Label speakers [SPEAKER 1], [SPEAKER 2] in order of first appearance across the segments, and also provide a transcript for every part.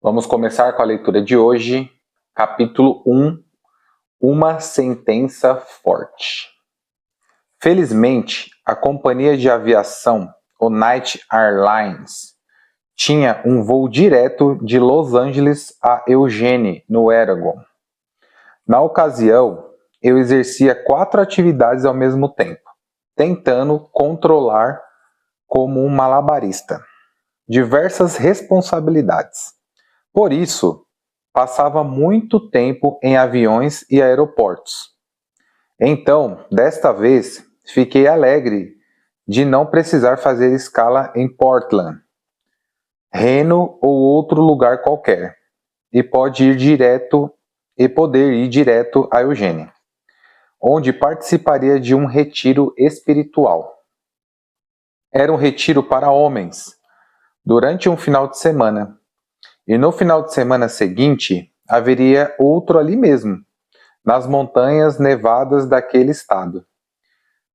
[SPEAKER 1] Vamos começar com a leitura de hoje, capítulo 1, Uma Sentença Forte. Felizmente, a companhia de aviação, United Airlines, tinha um voo direto de Los Angeles a Eugene, no Oregon. Na ocasião, eu exercia 4 atividades ao mesmo tempo, tentando controlar como um malabarista diversas responsabilidades. Por isso, passava muito tempo em aviões e aeroportos. Então, desta vez, fiquei alegre de não precisar fazer escala em Portland, Reno ou outro lugar qualquer, e poder ir direto a Eugênia, onde participaria de um retiro espiritual. Era um retiro para homens, durante um final de semana, e no final de semana seguinte haveria outro ali mesmo, nas montanhas nevadas daquele estado.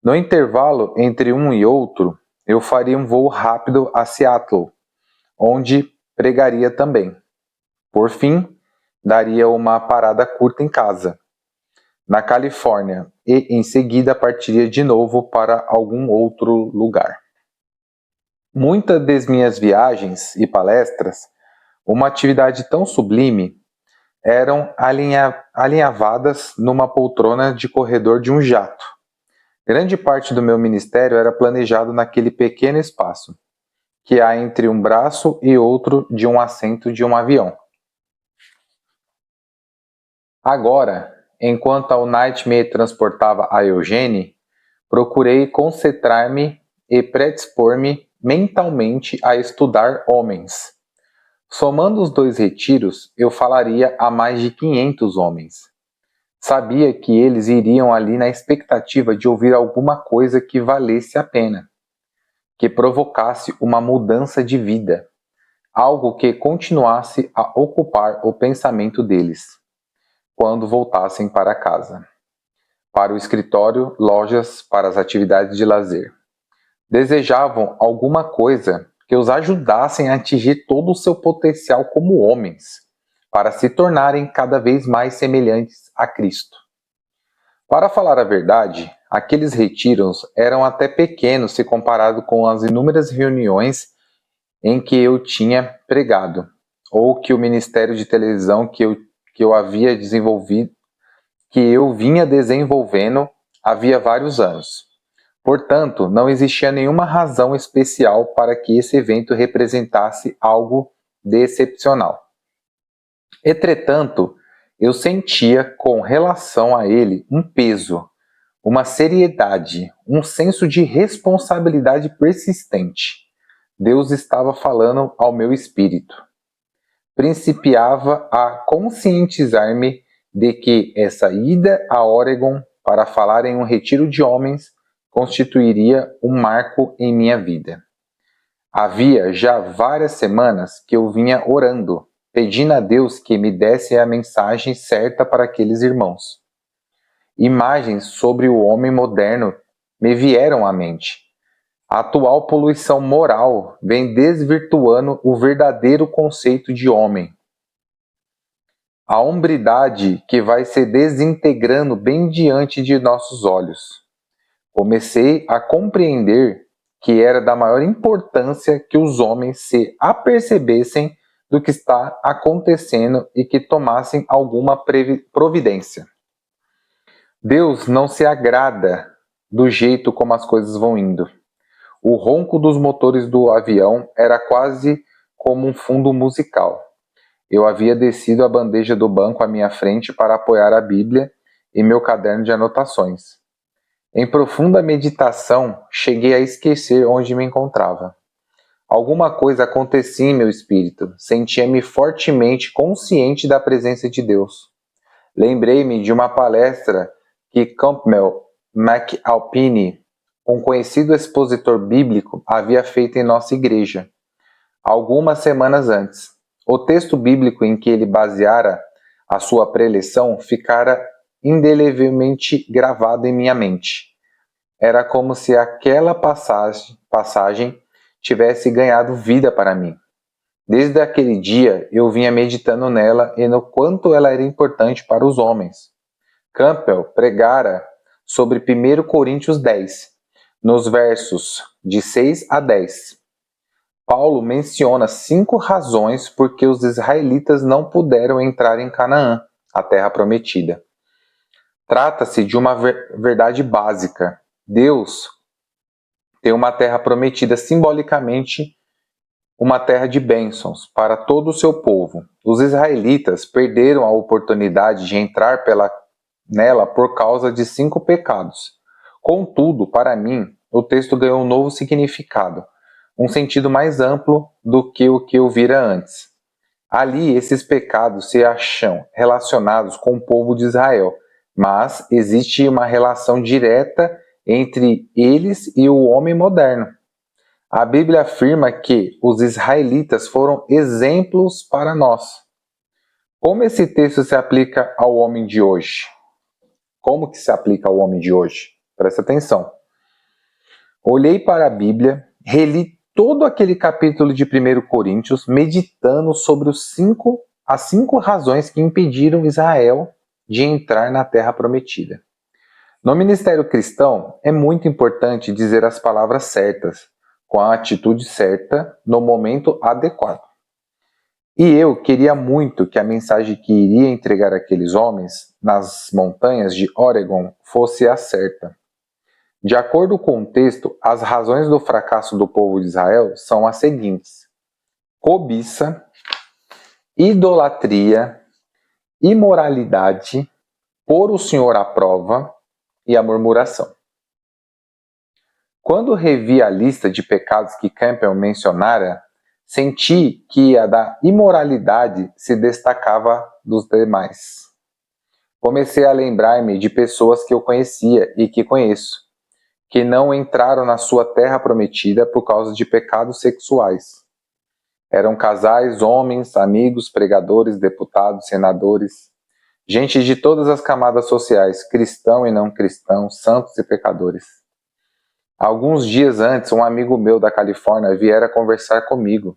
[SPEAKER 1] No intervalo entre um e outro, eu faria um voo rápido a Seattle, onde pregaria também. Por fim, daria uma parada curta em casa, na Califórnia, e em seguida partiria de novo para algum outro lugar. Muitas das minhas viagens e palestras, uma atividade tão sublime, eram alinhavadas numa poltrona de corredor de um jato. Grande parte do meu ministério era planejado naquele pequeno espaço, que há entre um braço e outro de um assento de um avião. Agora, enquanto a United me transportava a Eugene, procurei concentrar-me e predispor-me mentalmente a estudar homens. Somando os 2 retiros, eu falaria a mais de 500 homens. Sabia que eles iriam ali na expectativa de ouvir alguma coisa que valesse a pena, que provocasse uma mudança de vida, algo que continuasse a ocupar o pensamento deles, quando voltassem para casa, para o escritório, lojas, para as atividades de lazer. Desejavam alguma coisa que os ajudassem a atingir todo o seu potencial como homens, para se tornarem cada vez mais semelhantes a Cristo. Para falar a verdade, aqueles retiros eram até pequenos se comparado com as inúmeras reuniões em que eu tinha pregado, ou que o ministério de televisão que eu havia desenvolvido, que eu vinha desenvolvendo havia vários anos. Portanto, não existia nenhuma razão especial para que esse evento representasse algo de excepcional. Entretanto, eu sentia com relação a ele um peso, uma seriedade, um senso de responsabilidade persistente. Deus estava falando ao meu espírito. Principiava a conscientizar-me de que essa ida a Oregon para falar em um retiro de homens constituiria um marco em minha vida. Havia já várias semanas que eu vinha orando, pedindo a Deus que me desse a mensagem certa para aqueles irmãos. Imagens sobre o homem moderno me vieram à mente. A atual poluição moral vem desvirtuando o verdadeiro conceito de homem. A hombridade que vai se desintegrando bem diante de nossos olhos. Comecei a compreender que era da maior importância que os homens se apercebessem do que está acontecendo e que tomassem alguma providência. Deus não se agrada do jeito como as coisas vão indo. O ronco dos motores do avião era quase como um fundo musical. Eu havia descido a bandeja do banco à minha frente para apoiar a Bíblia e meu caderno de anotações. Em profunda meditação, cheguei a esquecer onde me encontrava. Alguma coisa acontecia em meu espírito, sentia-me fortemente consciente da presença de Deus. Lembrei-me de uma palestra que Campbell McAlpine, um conhecido expositor bíblico, havia feito em nossa igreja, algumas semanas antes. O texto bíblico em que ele baseara a sua preleção ficara indelevelmente gravado em minha mente. Era como se aquela passagem tivesse ganhado vida para mim. Desde aquele dia eu vinha meditando nela e no quanto ela era importante para os homens. Campbell pregara sobre 1 Coríntios 10, nos versos de 6 a 10. Paulo menciona 5 razões por que os israelitas não puderam entrar em Canaã, a terra prometida. Trata-se de uma verdade básica. Deus tem uma terra prometida, simbolicamente uma terra de bênçãos para todo o seu povo. Os israelitas perderam a oportunidade de entrar nela por causa de 5 pecados. Contudo, para mim, o texto ganhou um novo significado, um sentido mais amplo do que o que eu vira antes. Ali, esses pecados se acham relacionados com o povo de Israel, mas existe uma relação direta entre eles e o homem moderno. A Bíblia afirma que os israelitas foram exemplos para nós. Como esse texto se aplica ao homem de hoje? Como que se aplica ao homem de hoje? Presta atenção. Olhei para a Bíblia, reli todo aquele capítulo de 1 Coríntios, meditando sobre as 5 razões que impediram Israel de entrar na Terra Prometida. No ministério cristão, é muito importante dizer as palavras certas, com a atitude certa, no momento adequado. E eu queria muito que a mensagem que iria entregar àqueles homens nas montanhas de Oregon fosse a certa. De acordo com o texto, as razões do fracasso do povo de Israel são as seguintes: cobiça, idolatria, imoralidade, pôr o Senhor à prova e a murmuração. Quando revi a lista de pecados que Campbell mencionara, senti que a da imoralidade se destacava dos demais. Comecei a lembrar-me de pessoas que eu conhecia e que conheço, que não entraram na sua terra prometida por causa de pecados sexuais. Eram casais, homens, amigos, pregadores, deputados, senadores, gente de todas as camadas sociais, cristão e não cristão, santos e pecadores. Alguns dias antes, um amigo meu da Califórnia viera conversar comigo.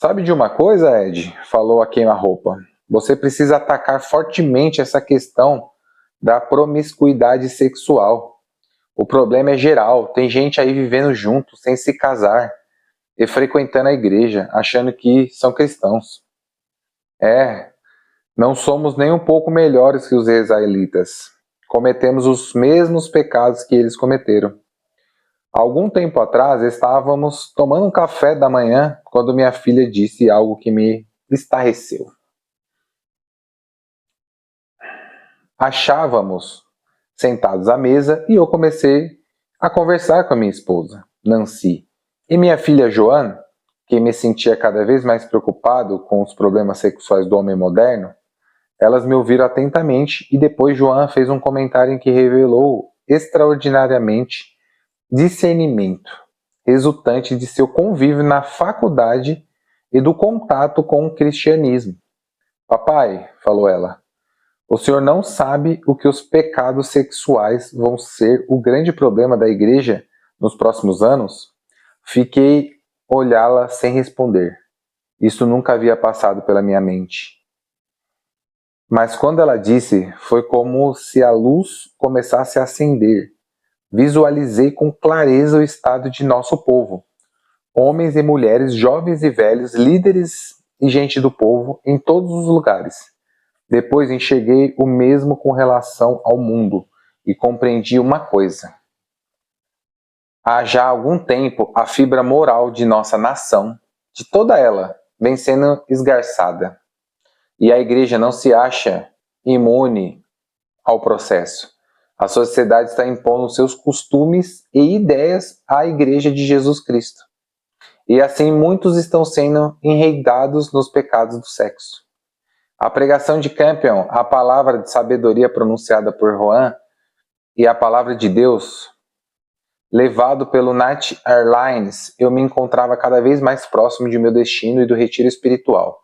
[SPEAKER 1] Sabe de uma coisa, Ed? Falou a queima-roupa. Você precisa atacar fortemente essa questão da promiscuidade sexual. O problema é geral. Tem gente aí vivendo junto, sem se casar, e frequentando a igreja, achando que são cristãos. Não somos nem um pouco melhores que os israelitas. Cometemos os mesmos pecados que eles cometeram. Algum tempo atrás, estávamos tomando um café da manhã quando minha filha disse algo que me estarreceu. Achávamos sentados à mesa e eu comecei a conversar com a minha esposa, Nancy, e minha filha Joanne, que me sentia cada vez mais preocupado com os problemas sexuais do homem moderno. Elas me ouviram atentamente e depois Joanne fez um comentário em que revelou extraordinariamente discernimento, resultante de seu convívio na faculdade e do contato com o cristianismo. Papai, falou ela, o senhor não sabe o que os pecados sexuais vão ser o grande problema da igreja nos próximos anos? Fiquei olhá-la sem responder. Isso nunca havia passado pela minha mente. Mas quando ela disse, foi como se a luz começasse a acender. Visualizei com clareza o estado de nosso povo. Homens e mulheres, jovens e velhos, líderes e gente do povo, em todos os lugares. Depois enxerguei o mesmo com relação ao mundo e compreendi uma coisa. Há já algum tempo a fibra moral de nossa nação, de toda ela, vem sendo esgarçada. E a igreja não se acha imune ao processo. A sociedade está impondo seus costumes e ideias à Igreja de Jesus Cristo. E assim muitos estão sendo enredados nos pecados do sexo. A pregação de Campion, a palavra de sabedoria pronunciada por Juan e a palavra de Deus, levado pelo Night Airlines, eu me encontrava cada vez mais próximo de meu destino e do retiro espiritual.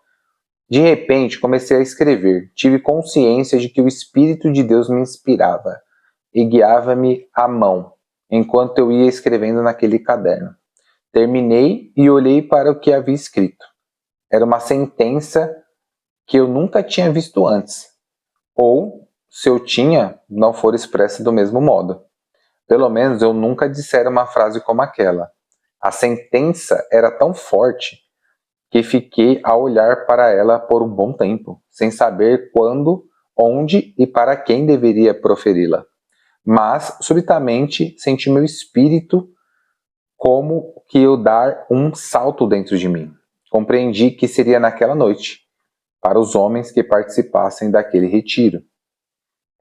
[SPEAKER 1] De repente, comecei a escrever. Tive consciência de que o Espírito de Deus me inspirava e guiava-me à mão, enquanto eu ia escrevendo naquele caderno. Terminei e olhei para o que havia escrito. era uma sentença que eu nunca tinha visto antes, ou, se eu tinha, não for expressa do mesmo modo. Pelo menos eu nunca dissera uma frase como aquela. A sentença era tão forte que fiquei a olhar para ela por um bom tempo, sem saber quando, onde e para quem deveria proferi-la. Mas, subitamente, senti meu espírito como que eu dar um salto dentro de mim. Compreendi que seria naquela noite, para os homens que participassem daquele retiro.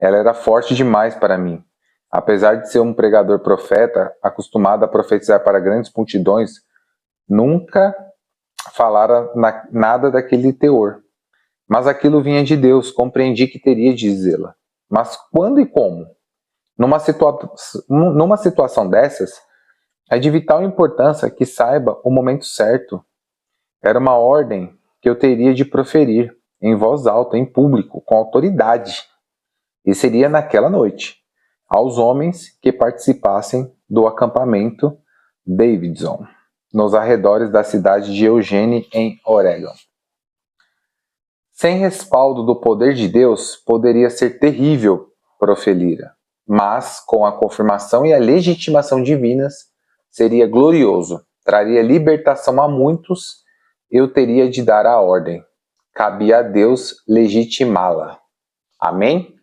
[SPEAKER 1] Ela era forte demais para mim. Apesar de ser um pregador profeta, acostumado a profetizar para grandes multidões, nunca falara nada daquele teor. Mas aquilo vinha de Deus, compreendi que teria de dizê-la. Mas quando e como? Numa situação dessas, é de vital importância que saiba o momento certo. Era uma ordem que eu teria de proferir, em voz alta, em público, com autoridade. E seria naquela noite, aos homens que participassem do acampamento Davidson, nos arredores da cidade de Eugene, em Oregon. Sem respaldo do poder de Deus, poderia ser terrível, proferira, mas com a confirmação e a legitimação divinas, seria glorioso, traria libertação a muitos, eu teria de dar a ordem. Cabia a Deus legitimá-la. Amém?